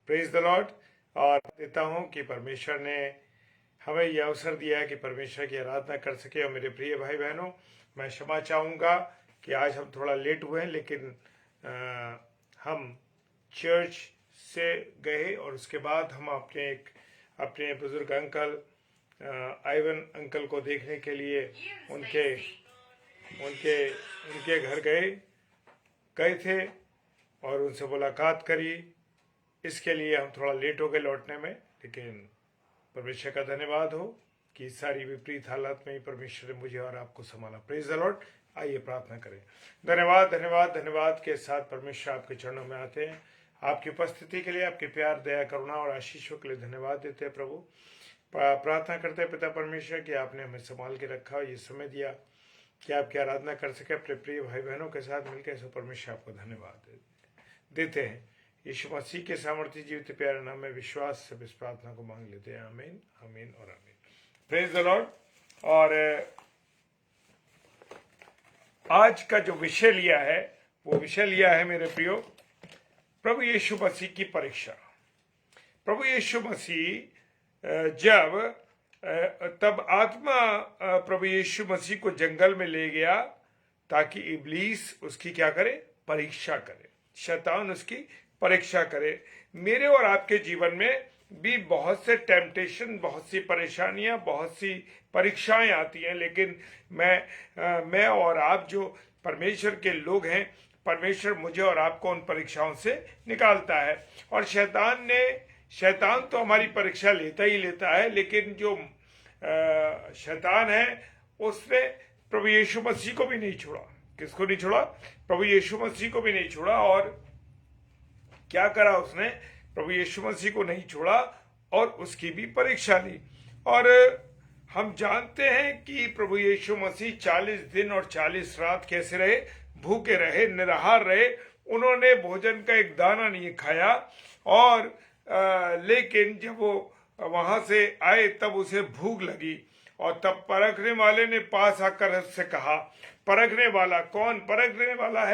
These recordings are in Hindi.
Praise the Lord. और देता हूं कि परमेश्वर ने हमें यह अवसर दिया है कि परमेश्वर की आराधना कर सके। और मेरे प्रिय भाई बहनों, मैं क्षमा चाहूँगा कि आज हम थोड़ा लेट हुए हैं, लेकिन हम चर्च से गए और उसके बाद हम अपने बुजुर्ग अंकल आइवन अंकल को देखने के लिए उनके उनके उनके घर गए थे और उनसे मुलाकात करी। इसके लिए हम थोड़ा लेट हो गए लौटने में, लेकिन परमेश्वर का धन्यवाद हो कि सारी विपरीत हालत में ही परमेश्वर ने मुझे और आपको संभाला। Praise the Lord. आइए प्रार्थना करें। धन्यवाद धन्यवाद धन्यवाद के साथ परमेश्वर आपके चरणों में आते हैं। आपकी उपस्थिति के लिए, आपके प्यार, दया, करुणा और आशीषों के लिए धन्यवाद देते हैं प्रभु। प्रार्थना करते हैं पिता परमेश्वर कि आपने हमें संभाल के रखा, ये समय दिया कि आपकी आराधना कर सके अपने प्रिय भाई बहनों के साथ मिलकर। सो परमेश्वर आपको धन्यवाद देते हैं। यीशु मसीह के सामर्थ्य जीवित प्यारे नाम में विश्वास से इस प्रार्थना को मांग लेते हैं। आमीन, आमीन और आमीन। Praise the Lord. और आज का जो विषय लिया है, वो विषय लिया है मेरे प्रियो, प्रभु यीशु मसीह की परीक्षा। प्रभु यीशु मसीह तब आत्मा प्रभु यीशु मसीह को जंगल में ले गया ताकि इब्लीस उसकी क्या करे? परीक्षा करे, शैतान उसकी परीक्षा करे। मेरे और आपके जीवन में भी बहुत से टेम्पटेशन, बहुत सी परेशानियां, बहुत सी परीक्षाएं आती हैं, लेकिन मैं और आप जो परमेश्वर के लोग हैं, परमेश्वर मुझे और आपको उन परीक्षाओं से निकालता है। और शैतान तो हमारी परीक्षा लेता ही लेता है, लेकिन जो शैतान है उसने प्रभु यीशु मसीह को भी नहीं छोड़ा। किसको नहीं छोड़ा? प्रभु यीशु मसीह को भी नहीं छोड़ा। और क्या करा उसने? प्रभु यीशु मसीह को नहीं छोड़ा और उसकी भी परीक्षा ली। और हम जानते हैं कि प्रभु यीशु मसीह 40 दिन और 40 रात कैसे रहे? भूखे रहे, निराहार रहे। उन्होंने भोजन का एक दाना नहीं खाया। और लेकिन जब वो वहां से आए तब उसे भूख लगी, और तब परखने वाले ने पास आकर उससे कहा। परखने वाला कौन? परखने वाला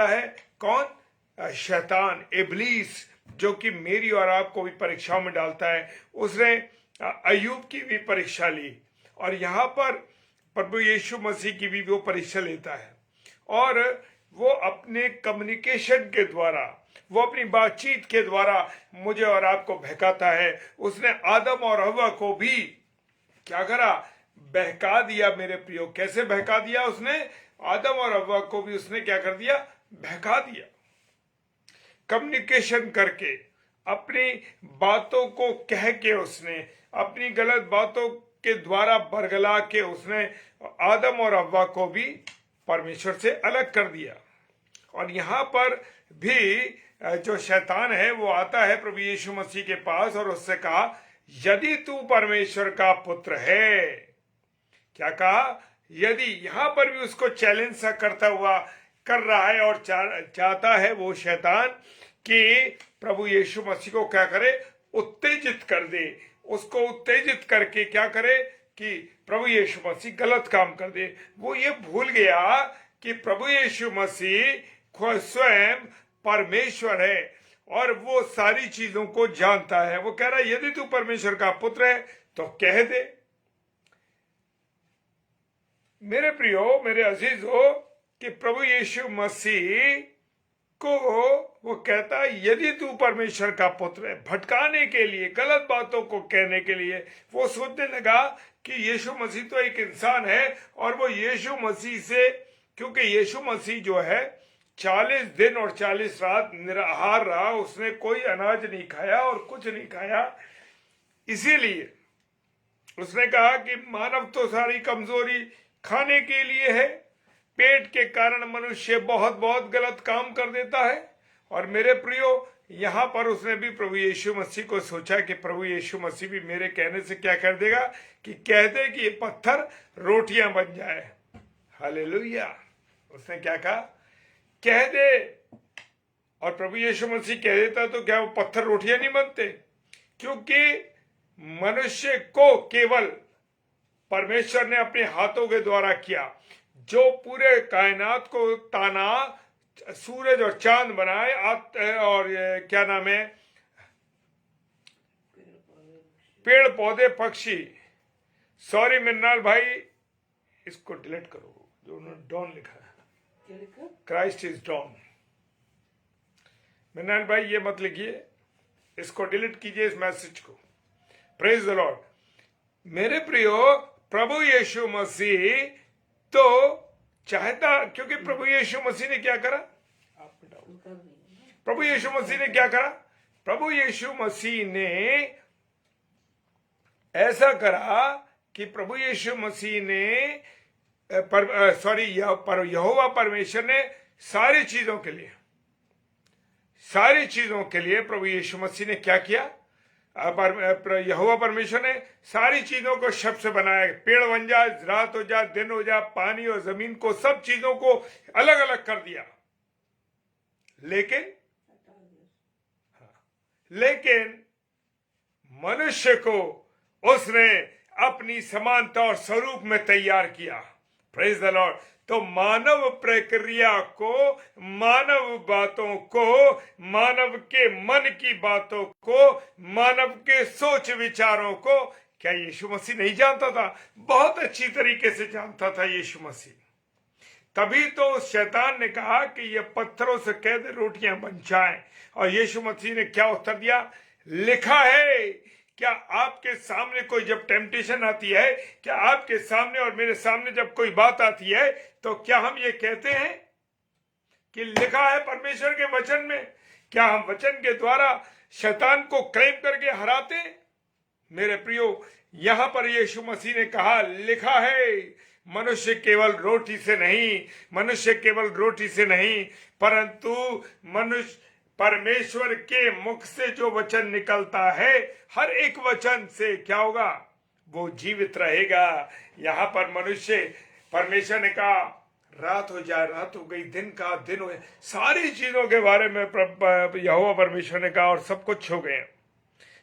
है कौन? शैतान, इब्लीस, जो कि मेरी और आपको भी परीक्षाओं में डालता है। उसने अय्यूब की भी परीक्षा ली, और यहाँ पर प्रभु यीशु मसीह की भी वो परीक्षा लेता है। और वो अपने कम्युनिकेशन के द्वारा, वो अपनी बातचीत के द्वारा मुझे और आपको बहकाता है। उसने आदम और हव्वा को भी क्या करा? बहका दिया मेरे प्रियो। कैसे बहका दिया उसने? आदम और हव्वा को भी उसने क्या कर दिया? बहका दिया। कम्युनिकेशन करके, अपनी बातों को कह के, उसने अपनी गलत बातों के द्वारा बरगला के उसने आदम और हव्वा को भी परमेश्वर से अलग कर दिया। और यहाँ पर भी जो शैतान है वो आता है प्रभु यीशु मसीह के पास और उससे कहा, यदि तू परमेश्वर का पुत्र है। क्या कहा? यदि। यहाँ पर भी उसको चैलेंज सा करता हुआ कर रहा है और चाहता है वो शैतान कि प्रभु यीशु मसीह को क्या करे? उत्तेजित कर दे। उसको उत्तेजित करके क्या करे? कि प्रभु यीशु मसीह गलत काम कर दे। वो ये भूल गया कि प्रभु यीशु मसीह स्वयं परमेश्वर है और वो सारी चीजों को जानता है। वो कह रहा है, यदि तू परमेश्वर का पुत्र है तो कह दे। मेरे प्रियो, मेरे अजीजों, कि प्रभु यीशु मसीह को वो कहता है, यदि तू परमेश्वर का पुत्र है। भटकाने के लिए, गलत बातों को कहने के लिए वो सोचने लगा कि यीशु मसीह तो एक इंसान है, और वो यीशु मसीह से, क्योंकि यीशु मसीह जो है 40 दिन और 40 रात निराहार रहा, उसने कोई अनाज नहीं खाया और कुछ नहीं खाया। इसीलिए उसने कहा कि मानव तो सारी कमजोरी खाने के लिए है। पेट के कारण मनुष्य बहुत बहुत गलत काम कर देता है। और मेरे प्रियो, यहाँ पर उसने भी प्रभु यीशु मसीह को सोचा कि प्रभु यीशु मसीह भी मेरे कहने से क्या कर देगा? कि कह दे कि ये पत्थर रोटियां बन जाए। हालेलुया। उसने क्या कहा? कह दे। और प्रभु यीशु मसीह कह देता तो क्या वो पत्थर रोटियां नहीं बनते? क्योंकि मनुष्य को केवल परमेश्वर ने अपने हाथों के द्वारा किया। जो पूरे कायनात को ताना, सूरज और चांद बनाए और क्या नाम है, पेड़ पौधे पक्षी। सॉरी मृणाल भाई, इसको डिलीट करो जो उन्होंने डॉन लिखा है, क्राइस्ट इज डॉन। मृणाल भाई ये मत लिखिए, इसको डिलीट कीजिए इस मैसेज को। Praise the Lord. मेरे प्रियो, प्रभु यीशु मसीह तो चाहता, क्योंकि प्रभु यीशु मसीह ने क्या करा, प्रभु यीशु मसीह ने क्या करा, प्रभु यीशु मसीह ने ऐसा करा कि प्रभु यीशु मसीह ने यहोवा परमेश्वर ने सारी चीजों के लिए प्रभु यीशु मसीह ने क्या किया, यहोवा परमेश्वर ने सारी चीजों को शब्द से बनाया। पेड़ बन जा, रात हो जा, दिन हो जा, पानी और जमीन को, सब चीजों को अलग अलग कर दिया। लेकिन मनुष्य को उसने अपनी समानता और स्वरूप में तैयार किया। Praise the Lord. तो मानव प्रक्रिया को, मानव बातों को, मानव के मन की बातों को, मानव के सोच विचारों को क्या यीशु मसीह नहीं जानता था? बहुत अच्छी तरीके से जानता था यीशु मसीह। तभी तो शैतान ने कहा कि ये पत्थरों से कैसे रोटियां बन जाएं, और यीशु मसीह ने क्या उत्तर दिया? लिखा है। क्या आपके सामने कोई जब टेम्पटेशन आती है, क्या आपके सामने और मेरे सामने जब कोई बात आती है, तो क्या हम ये कहते हैं कि लिखा है परमेश्वर के वचन में? क्या हम वचन के द्वारा शैतान को क्लेम करके हराते हैं? मेरे प्रियो, यहां पर यीशु मसीह ने कहा लिखा है, मनुष्य केवल रोटी से नहीं परंतु मनुष्य परमेश्वर के मुख से जो वचन निकलता है, हर एक वचन से क्या होगा? वो जीवित रहेगा। यहां पर मनुष्य, परमेश्वर ने कहा रात हो जाए, रात हो गई, दिन का दिन हो जाए, सारी चीजों के बारे में यहोवा परमेश्वर ने कहा और सब कुछ हो गए।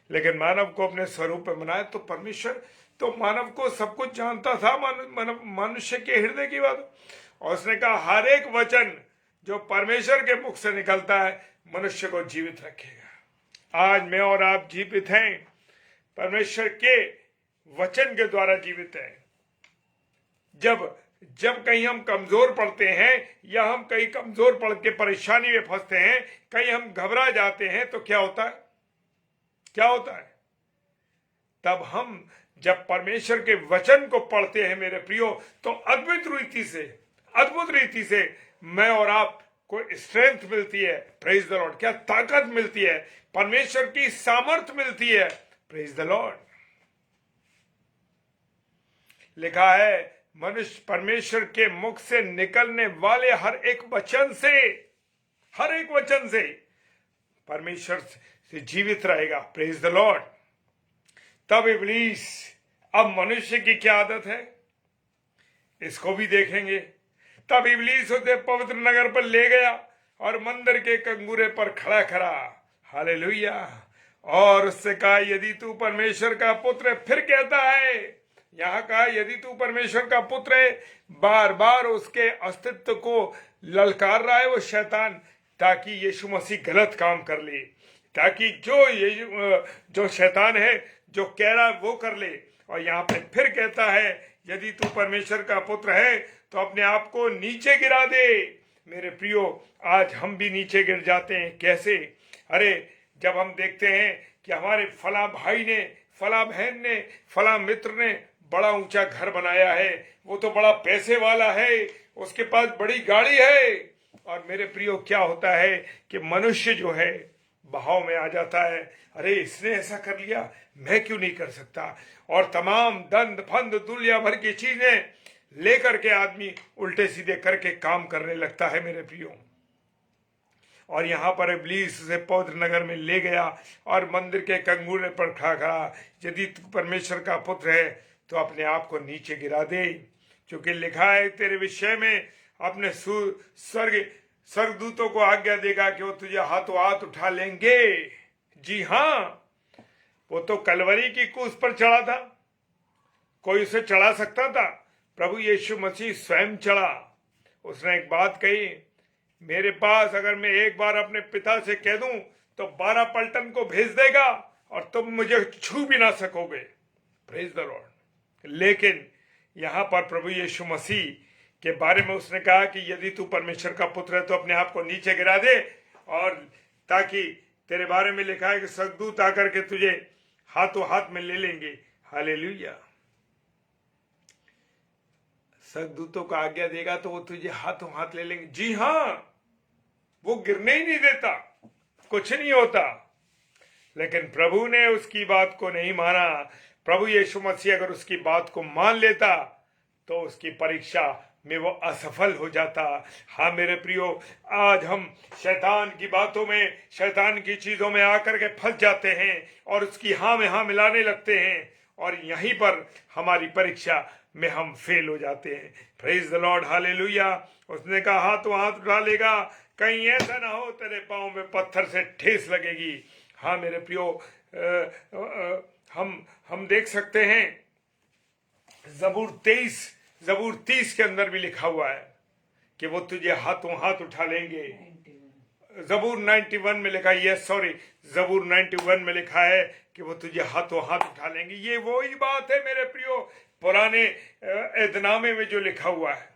लेकिन मानव को अपने स्वरूप में बनाया, तो परमेश्वर तो मानव को सब कुछ जानता था, मनुष्य के हृदय की बात। और उसने कहा हर एक वचन जो परमेश्वर के मुख से निकलता है मनुष्य को जीवित रखेगा। आज मैं और आप जीवित हैं, परमेश्वर के वचन के द्वारा जीवित हैं। जब कहीं हम कमजोर पड़ते हैं, या हम कहीं कमजोर पड़ के परेशानी में फंसते हैं, कहीं हम घबरा जाते हैं, तो क्या होता है? तब हम जब परमेश्वर के वचन को पढ़ते हैं मेरे प्रियो, तो अद्भुत रीति से मैं और आप को स्ट्रेंथ मिलती है। Praise the Lord. क्या ताकत मिलती है, परमेश्वर की सामर्थ मिलती है। Praise the Lord. लिखा है मनुष्य परमेश्वर के मुख से निकलने वाले हर एक वचन से परमेश्वर से जीवित रहेगा। Praise the Lord. तब इब्लीस, अब मनुष्य की क्या आदत है इसको भी देखेंगे। तब इब्लीस उसे पवित्र नगर पर ले गया और मंदिर के कंगूरे पर खड़ा हालेलुया, और उससे कहा यदि तू परमेश्वर का पुत्र है, फिर कहता है, यहाँ कहा यदि तू परमेश्वर का पुत्र है, बार बार उसके अस्तित्व को ललकार रहा है वो शैतान, ताकि यीशु मसीह गलत काम कर ले, ताकि जो शैतान है जो कह रहा है वो कर ले। और यहाँ पे फिर कहता है यदि तू परमेश्वर का पुत्र है तो अपने आप को नीचे गिरा दे। मेरे प्रियो, आज हम भी नीचे गिर जाते हैं। कैसे? अरे जब हम देखते हैं कि हमारे फला भाई ने, फला बहन ने, फला मित्र ने बड़ा ऊंचा घर बनाया है, वो तो बड़ा पैसे वाला है, उसके पास बड़ी गाड़ी है, और मेरे प्रियो क्या होता है कि मनुष्य जो है बहाव में आ जाता है, अरे इसने ऐसा कर लिया, मैं क्यों नहीं कर सकता, और तमाम दंड फंद दुनिया भर की चीजें लेकर के आदमी उल्टे सीधे करके काम करने लगता है मेरे प्रियो। और यहाँ पर इब्लीस उसे पवित्र नगर में ले गया और मंदिर के कंगूरे पर खड़ा, यदि तू परमेश्वर का पुत्र है तो अपने आप को नीचे गिरा दे, क्योंकि लिखा है तेरे विषय में अपने स्वर्गदूतों को आज्ञा देगा कि वो तुझे हाथों हाथ उठा लेंगे। जी हाँ, वो तो कलवरी की क्रूस पर चढ़ा था, कोई उसे चढ़ा सकता था? प्रभु यीशु मसीह स्वयं चढ़ा। उसने एक बात कही मेरे पास अगर मैं एक बार अपने पिता से कह दूं तो 12 पलटन को भेज देगा और तुम मुझे छू भी ना सकोगे। Praise the Lord. लेकिन यहां पर प्रभु यीशु मसीह के बारे में उसने कहा कि यदि तू परमेश्वर का पुत्र है तो अपने आप को नीचे गिरा दे, और ताकि तेरे बारे में लिखा है कि स्वर्गदूत आकर के तुझे हाथों हाथ में ले लेंगे। हालेलुया। स्वर्गदूतों को आज्ञा देगा तो वो तुझे हाथों हाथ ले लेंगे। जी हाँ, वो गिरने ही नहीं देता, कुछ नहीं होता। लेकिन प्रभु ने उसकी बात को नहीं माना। प्रभु यीशु मसीह अगर उसकी बात को मान लेता तो उसकी परीक्षा में वो असफल हो जाता। हाँ मेरे प्रियो, आज हम शैतान की बातों में, शैतान की चीजों में आकर के फंस जाते हैं और उसकी हाँ में हाँ मिलाने लगते हैं, और यहीं पर हमारी परीक्षा में हम फेल हो जाते हैं। Praise the lord. हालेलुया। उसने कहा हाथों हाथ उठा लेगा, कहीं ऐसा ना हो तेरे पांव में पत्थर से ठेस लगेगी। हाँ मेरे प्रियो, हम देख सकते हैं जबूर 30 के अंदर भी लिखा हुआ है कि वो तुझे हाथों हाथ उठा लेंगे। जबूर 91 में लिखा है, जबूर 91 में लिखा है कि वो तुझे हाथों हाथ उठा लेंगे। ये वही बात है मेरे प्रियो, पुराने एतनामे में जो लिखा हुआ है,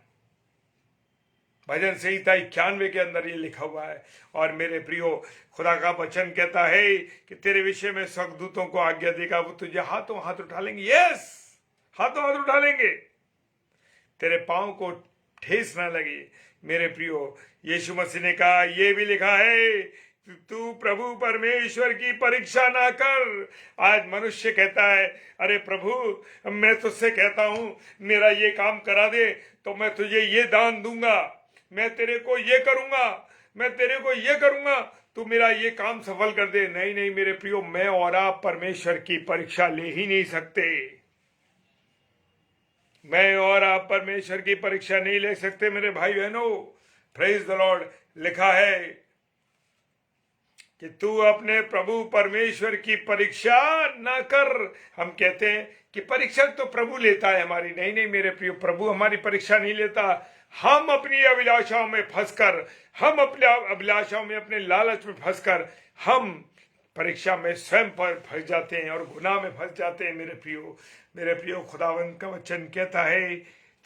भजन संहिता 91 के अंदर ये लिखा हुआ है। और मेरे प्रियो, खुदा का वचन कहता है कि तेरे विषय में स्वर्गदूतों को आज्ञा देगा, वो तुझे हाथों हाथ उठा लेंगे। यस, हाथों हाथ उठा लेंगे, तेरे पांव को ठेस ना लगे। मेरे प्रियो, यीशु मसीह ने कहा, ये भी लिखा है तू प्रभु परमेश्वर की परीक्षा ना कर। आज मनुष्य कहता है, अरे प्रभु मैं तुझसे कहता हूं मेरा ये काम करा दे तो मैं तुझे ये दान दूंगा, मैं तेरे को ये करूंगा, मैं तेरे को ये करूंगा, तू मेरा ये काम सफल कर दे। नहीं नहीं मेरे प्रियो, मैं और आप परमेश्वर की परीक्षा ले ही नहीं सकते। मैं और आप परमेश्वर की परीक्षा नहीं ले सकते मेरे भाई बहनों। Praise the Lord. लिखा है कि तू अपने प्रभु परमेश्वर की परीक्षा ना कर। हम कहते हैं कि परीक्षा तो प्रभु लेता है हमारी। नहीं नहीं मेरे प्रिय, प्रभु हमारी परीक्षा नहीं लेता। हम अपनी अभिलाषाओं में फंसकर, हम अपने अभिलाषाओं में, अपने लालच में फंसकर हम परीक्षा में स्वयं पर फंस जाते हैं और गुनाह में फंस जाते हैं। मेरे प्रियो, खुदावंद का वचन कहता है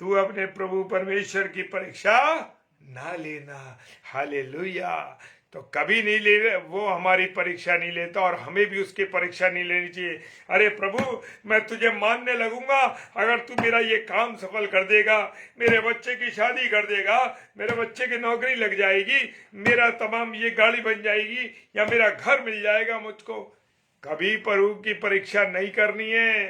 तू अपने प्रभु परमेश्वर की परीक्षा ना लेना। हालेलुया। तो कभी नहीं ले, वो हमारी परीक्षा नहीं लेता और हमें भी उसकी परीक्षा नहीं लेनी चाहिए। अरे प्रभु मैं तुझे मानने लगूंगा अगर तू मेरा ये काम सफल कर देगा, मेरे बच्चे की शादी कर देगा, मेरे बच्चे की नौकरी लग जाएगी, मेरा तमाम ये गाड़ी बन जाएगी, या मेरा घर मिल जाएगा मुझको। कभी प्रभु की परीक्षा नहीं करनी है,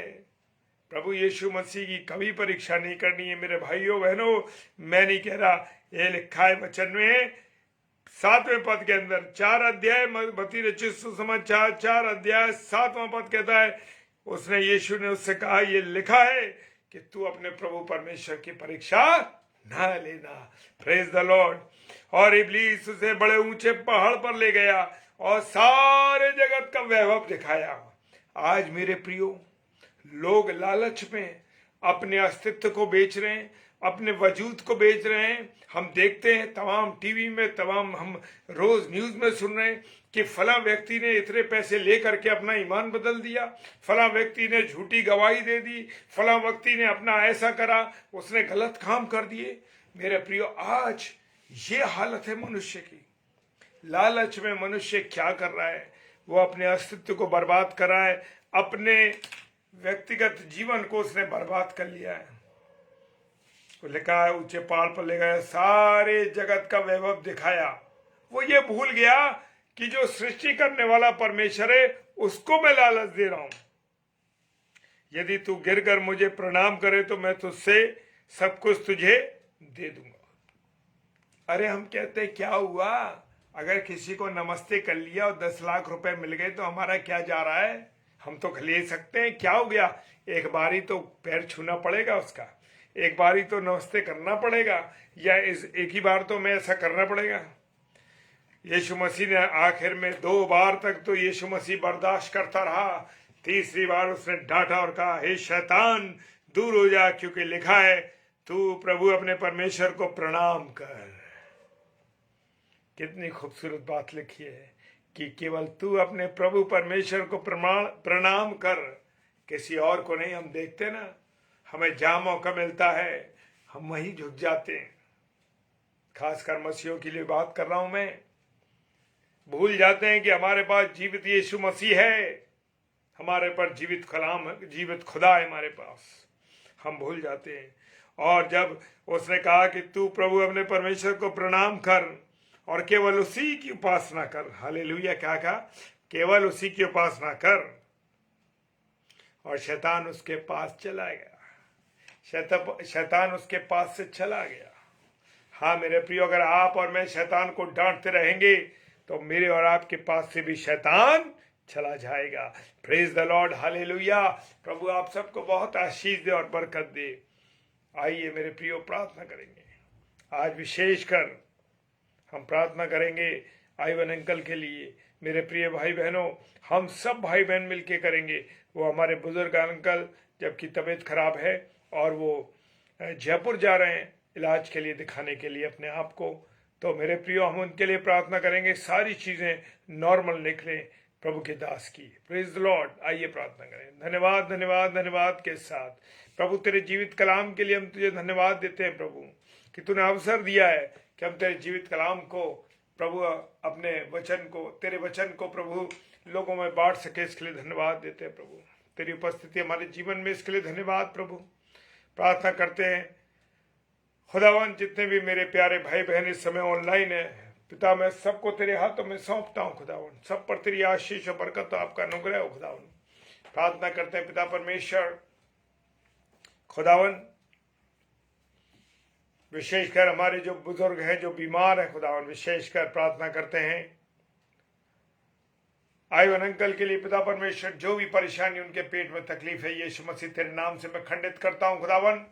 प्रभु यीशु मसीह की कभी परीक्षा नहीं करनी है। मेरे भाइयों बहनों, मैं नहीं कह रहा, ये लिखा है वचन में 7वें पद के अंदर, 4 अध्याय मत्ती रचित सुसमाचार 4 अध्याय 7वां पद कहता है, उसने, यीशु ने उससे कहा, ये लिखा है कि तू अपने प्रभु परमेश्वर की परीक्षा ना लेना। Praise the Lord. और इब्लीस उसे बड़े ऊंचे पहाड़ पर ले गया और सारे जगत का वैभव दिखाया। आज मेरे प्रियो, लोग लालच में अपने अस्तित्व को बेच रहे हैं, अपने वजूद को बेच रहे हैं। हम देखते हैं तमाम टीवी में, तमाम हम रोज न्यूज में सुन रहे हैं कि फला व्यक्ति ने इतने पैसे लेकर के अपना ईमान बदल दिया, फला व्यक्ति ने झूठी गवाही दे दी, फला व्यक्ति ने अपना ऐसा करा, उसने गलत काम कर दिए। मेरे प्रियो, आज ये हालत है मनुष्य की। लालच में मनुष्य क्या कर रहा है, वो अपने अस्तित्व को बर्बाद कर रहा है, अपने व्यक्तिगत जीवन को उसने बर्बाद कर लिया है। लिखा है ऊंचे पहाड़ पर ले गया, सारे जगत का वैभव दिखाया। वो ये भूल गया कि जो सृष्टि करने वाला परमेश्वर है उसको मैं लालच दे रहा हूं। यदि तू गिर कर मुझे प्रणाम करे तो मैं तुझसे सब कुछ तुझे दे दूंगा। अरे हम कहते हैं क्या हुआ, अगर किसी को नमस्ते कर लिया और 10 लाख रुपए मिल गए तो हमारा क्या जा रहा है, हम तो ले सकते हैं, क्या हो गया। एक बारी तो पैर छूना पड़ेगा उसका, एक बारी तो नमस्ते करना पड़ेगा, या एक ही बार तो मैं ऐसा करना पड़ेगा। यीशु मसीह ने आखिर में 2 बार तक तो यीशु मसीह बर्दाश्त करता रहा। तीसरी बार उसने डांटा और कहा, हे शैतान दूर हो जा, क्योंकि लिखा है तू प्रभु अपने परमेश्वर को प्रणाम कर। कितनी खूबसूरत बात लिखी है कि केवल तू अपने प्रभु परमेश्वर को प्रणाम कर, किसी और को नहीं। हम देखते ना, हमें जहां मौका मिलता है हम वहीं झुक जाते हैं। खासकर मसीहों के लिए बात कर रहा हूं मैं। भूल जाते हैं कि हमारे पास जीवित यीशु मसीह है, हमारे पर जीवित खुदा है हमारे पास। हम भूल जाते हैं। और जब उसने कहा कि तू प्रभु अपने परमेश्वर को प्रणाम कर और केवल उसी की उपासना कर, हालेलुया, क्या कहा? केवल उसी की उपासना कर। और शैतान उसके पास चला गया। शैतान उसके पास से चला गया। हाँ मेरे प्रियो, अगर आप और मैं शैतान को डांटते रहेंगे तो मेरे और आपके पास से भी शैतान चला जाएगा। Praise the lord, hallelujah. प्रभु आप सबको बहुत आशीष दे और बरकत दे। आइए मेरे प्रियो, प्रार्थना करेंगे। आज विशेषकर हम प्रार्थना करेंगे आइवन अंकल के लिए। मेरे प्रिय भाई बहनों, हम सब भाई बहन मिलके करेंगे। वो हमारे बुजुर्ग अंकल जबकि तबीयत खराब है और वो जयपुर जा रहे हैं इलाज के लिए, दिखाने के लिए अपने आप को। तो मेरे प्रियो, हम उनके लिए प्रार्थना करेंगे, सारी चीजें नॉर्मल निकलें प्रभु के दास की। Praise the Lord. आइए प्रार्थना करें। धन्यवाद धन्यवाद धन्यवाद के साथ प्रभु तेरे जीवित कलाम के लिए हम तुझे धन्यवाद देते हैं प्रभु, कि तूने अवसर दिया है कि हम तेरे जीवित कलाम को प्रभु, अपने वचन को, तेरे वचन को प्रभु लोगों में बांट सके। इसके लिए धन्यवाद देते हैं प्रभु। तेरी उपस्थिति हमारे जीवन में, इसके लिए धन्यवाद प्रभु। प्रार्थना करते हैं खुदावन, जितने भी मेरे प्यारे भाई बहन इस समय ऑनलाइन है पिता, मैं सबको तेरे हाथों में सौंपता हूँ खुदावन। सब पर तेरी आशीष और बरकत, आपका अनुग्रह हो खुदावन। प्रार्थना करते हैं पिता परमेश्वर खुदावन, विशेषकर हमारे जो बुजुर्ग हैं, जो बीमार हैं खुदावन, विशेषकर प्रार्थना करते हैं आइवन अंकल के लिए पिता परमेश्वर। जो भी परेशानी उनके पेट में तकलीफ है, यीशु मसीह तेरे नाम से मैं खंडित करता हूं खुदावन।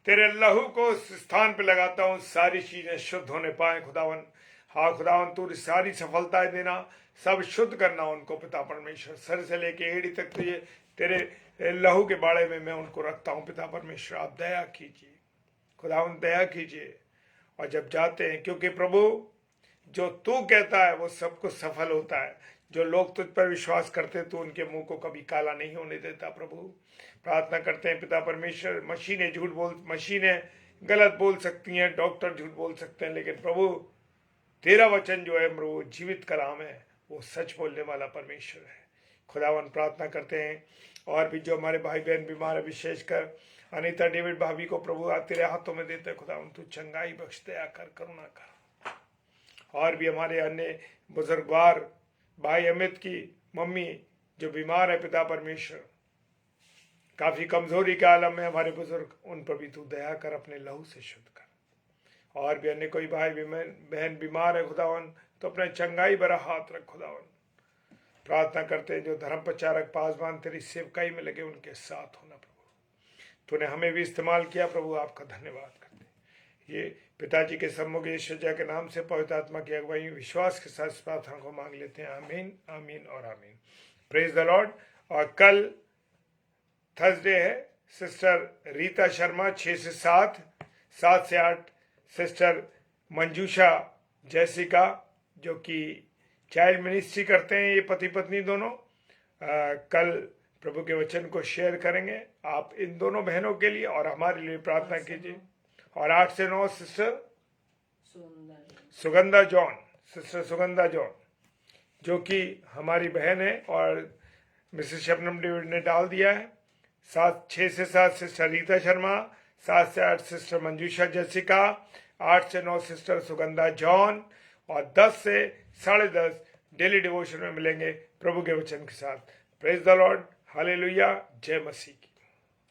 तेरे लहू को उस स्थान पे लगाता हूं, सारी चीजें शुद्ध होने पाए खुदावन। हाँ खुदावन, तू सारी सफलताएं देना, सब शुद्ध करना उनको पिता परमेश्वर। सर से लेके एड़ी तक तुझे तेरे लहू के बाड़े में मैं उनको रखता हूं पिता परमेश्वर। आप दया कीजिए खुदावन, दया कीजिए। और जब जाते हैं, क्योंकि प्रभु जो तू कहता है वो सब कुछ सफल होता है। जो लोग तुझ पर विश्वास करते तो उनके मुंह को कभी काला नहीं होने देता प्रभु। प्रार्थना करते हैं पिता परमेश्वर, मशीनें गलत बोल सकती हैं, डॉक्टर झूठ बोल सकते हैं, लेकिन प्रभु तेरा वचन जो है प्रभु जीवित कलाम है, वो सच बोलने वाला परमेश्वर है खुदावन। प्रार्थना करते हैं और भी जो हमारे भाई बहन बीमार है, विशेषकर अनीता डेविड भाभी को प्रभु तेरे हाथों में देते हैं खुदावन। तू चंगाई बख्श, दया कर, करुणा कर। और भी हमारे अन्य बुजुर्गवार भाई अमित की मम्मी जो बीमार है पिता परमेश्वर, काफी कमजोरी के आलम में हमारे बुजुर्ग, उन पर भी तू दया कर, अपने लहू से शुद्ध कर। और भी अन्य कोई भाई बहन बीमार है खुदावन, तो अपने चंगाई भरा हाथ रख खुदावन। प्रार्थना करते हैं जो धर्म प्रचारक पासवान तेरी सेवकाई में लगे, उनके साथ होना प्रभु। तूने हमें भी इस्तेमाल किया प्रभु, आपका धन्यवाद करते। ये पिताजी के सम्मुख यीशु के नाम से पवित्र आत्मा की अगुवाई विश्वास के साथ प्रार्थना को मांग लेते हैं। आमीन आमीन और आमीन। Praise the Lord. और कल थर्सडे है, सिस्टर रीता शर्मा 6 से 7, 7 से 8 सिस्टर मंजूषा जैसिका जो कि चाइल्ड मिनिस्ट्री करते हैं, ये पति पत्नी दोनों कल प्रभु के वचन को शेयर करेंगे। आप इन दोनों बहनों के लिए और हमारे लिए प्रार्थना कीजिए। और 8 से 9 sister Sugandha John, sister Sugandha John जो कि हमारी बहन है और मिसेस शबनम डेविड ने डाल दिया है। 6 से 7 सिस्टर रीता शर्मा, 7 से 8 सिस्टर मंजूषा जैसिका, 8 से 9 सिस्टर सुगंधा जॉन और 10 से 10:30 डेली डिवोशन में मिलेंगे प्रभु के वचन के साथ। प्रेज द लॉर्ड, हालेलुया, जय मसीह।